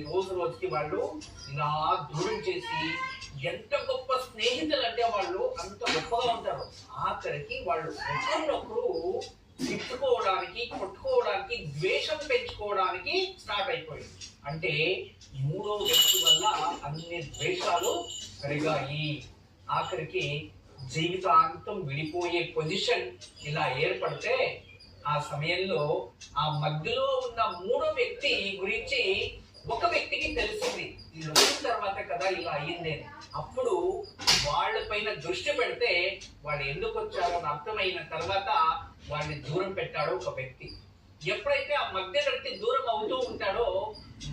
రోజుకి వాళ్ళు ఇలా దూరం చేసి ఎంత గొప్ప స్నేహితులు అంటే వాళ్ళు అంత గొప్పగా ఉంటారు. ఆఖరికి వాళ్ళు ఒకరినొకరు తిట్టుకోవడానికి, కొట్టుకోవడానికి, ద్వేషం పెంచుకోవడానికి స్టార్ట్ అయిపోయింది. అంటే మూడో వ్యక్తి వల్ల అన్ని ద్వేషాలు పెరిగాయి. ఆఖరికి జీవితాంతం విడిపోయే పొజిషన్ ఇలా ఏర్పడితే ఆ సమయంలో ఆ మధ్యలో ఉన్న మూడో వ్యక్తి గురించి ఒక వ్యక్తికి తెలిసింది. ఈ రోజు తర్వాత కదా ఇలా అయ్యింది. అప్పుడు వాళ్ళపైన దృష్టి పెడితే వాళ్ళు ఎందుకు వచ్చారో అర్థమైన తర్వాత వాళ్ళని దూరం పెట్టాడు ఒక వ్యక్తి. ఎప్పుడైతే ఆ మధ్య వ్యక్తి దూరం అవుతూ ఉంటాడో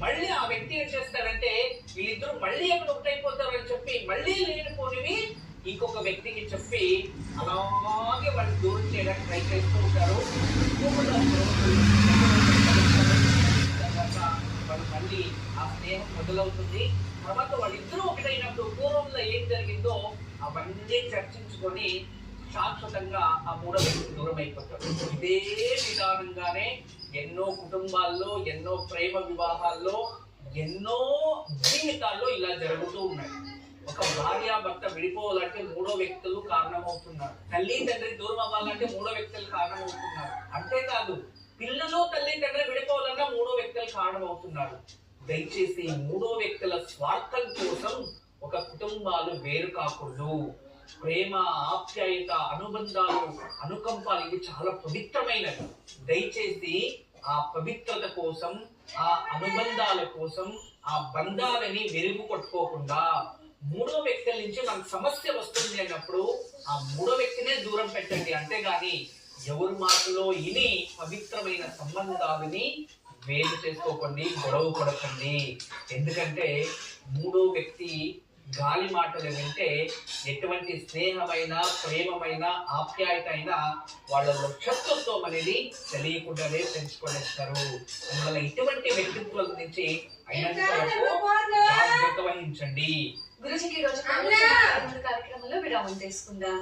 మళ్ళీ ఆ వ్యక్తి ఏం చేస్తాడంటే వీళ్ళిద్దరూ మళ్ళీ ఎక్కడ ఒకటైపోతారు అని చెప్పి మళ్ళీ లేనిపోనివి ఇంకొక వ్యక్తికి చెప్పి అలాగే వాళ్ళు దూరం చేయడానికి ట్రై చేస్తూ ఉంటారు. వాళ్ళు మళ్ళీ ఆ స్నేహం మొదలవుతుంది. తర్వాత వాళ్ళిద్దరూ ఒకటైనప్పుడు పూర్వంలో ఏం జరిగిందో అవన్నీ చర్చించుకొని శాశ్వతంగా ఆ మూడో వ్యక్తి దూరం అయిపోతారు. ఇదే విధానంగానే ఎన్నో కుటుంబాల్లో, ఎన్నో ప్రేమ వివాహాల్లో, ఎన్నో జీవితాల్లో ఇలా జరుగుతూ ఉన్నాయి. ఒక భార్య భర్త విడిపోవాలంటే మూడో వ్యక్తులు కారణమవుతున్నారు. తల్లి తండ్రి దూరం అవ్వాలంటే మూడో వ్యక్తులు కారణమవుతున్నారు. అంతేకాదు పిల్లలు తల్లి తండ్రి విడిపోవాలన్నా మూడో వ్యక్తులు కారణమవుతున్నారు. దయచేసి మూడో వ్యక్తుల స్వార్థం కోసం ఒక కుటుంబాలు వేరు కాకూడదు. ప్రేమ, ఆప్యాయత, అనుబంధాలు, అనుకంపాలు ఇవి చాలా పవిత్రమైనవి. దయచేసి ఆ పవిత్రత కోసం, ఆ అనుబంధాల కోసం, ఆ బంధాలని మెరుగు కొట్టుకోకుండా మూడో వ్యక్తుల నుంచి మనకు సమస్య వస్తుంది అన్నప్పుడు ఆ మూడో వ్యక్తినే దూరం పెట్టండి. అంతేగాని ఎవరి మాటలో ఇని పవిత్రమైన సంబంధాలని వేరు చేసుకోకండి, గొడవ పడకండి. ఎందుకంటే మూడో వ్యక్తి గాలి మాటలు వింటే ఎటువంటి స్నేహమైన, ప్రేమమైన, ఆప్యాయత అయినా వాళ్ళలో శత్రుత్వం అనేది తెలియకుండానే పెంచుకొనేస్తారు. అందువల్ల ఇటువంటి వ్యక్తిత్వాల నుంచి అయినంత వరకు జాగ్రత్త వహించండి. గురుజీకి ఈ రోజు కార్యక్రమంలో విరామం తీసుకుందాం.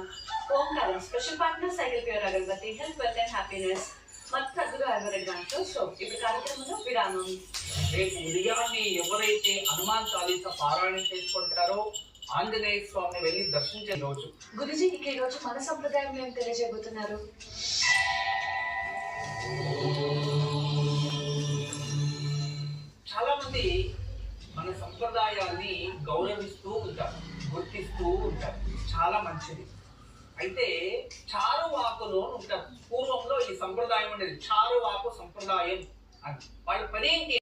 ఓంకారం special partner cycle pure agarbatti, health, wealth and happiness, మత్తు ఆయుర్వేద షో. ఇప్పుడు కార్యక్రమంలో విరామం. రేపు ఉదయాన్నే ఎవరైతే హనుమాన్ చాలీసా పారాయణం చేసుకుంటారో ఆంజనేయ స్వామిని వెళ్ళి దర్శించే రోజు. గురుజీకి ఈ రోజు మన సంప్రదాయం ఏం తెలియజేయబోతున్నారు? చాలా మంది మన సంప్రదాయాల్ని గౌరవిస్తూ ఉంటారు, గుర్తిస్తూ ఉంటారు. చాలా మంచిది. అయితే చారువాకులో ఉంటారు. పూర్వంలో ఈ సంప్రదాయం అనేది చారువాకు సంప్రదాయం అని. వాళ్ళ పని ఏంటి